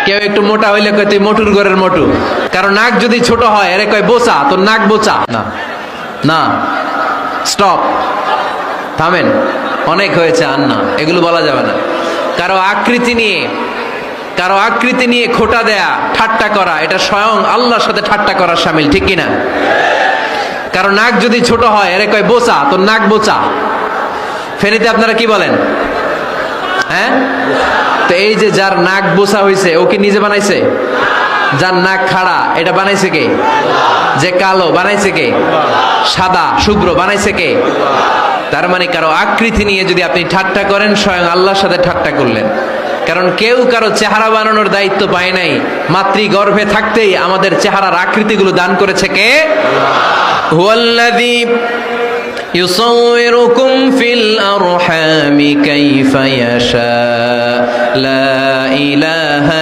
কেউ একটু মোটা হইলে কয় তুই মোটুর ঘরের মোটু, কারণ নাক যদি ছোট হয় এরে কয় বোচা, তোর নাক বোচা। না না, স্টপ, থামেন, অনেক হয়েছে, আর না, এগুলো বলা যাবে না। কারো আকৃতি নিয়ে খোটা দেয়া, ঠাট্টা করা, এটা স্বয়ং আল্লাহর সাথে ঠাট্টা করার শামিল, ঠিক কিনা? কারণ নাক যদি ছোট হয় এরে কয় বোচা, তোর নাক বোচা। ফেনীতে আপনারা কি বলেন? হ্যাঁ, তো এই যে যার নাক বোচা হয়েছে ও কি নিজে বানাইছে? যার নাক খাড়া এটা বানাইছে কে? যে কালো বানাইছে কে? সাদা শুভ্র বানাইছে কে? তার মানে কারো আকৃতি নিয়ে যদি আপনি ঠাট্টা করেন, স্বয়ং আল্লাহর সাথে ঠাট্টা করলেন। কারণ কেউ কারো চেহারা বানানোর দায়িত্ব পায় নাই, মাতৃগর্ভে থাকতেই আমাদের চেহারার আকৃতিগুলো দান করেছে কে? হুয়াল্লাযী ইউসাউইরুকুম ফিল আরহামি কাইফা ইয়াশা, লা ইলাহা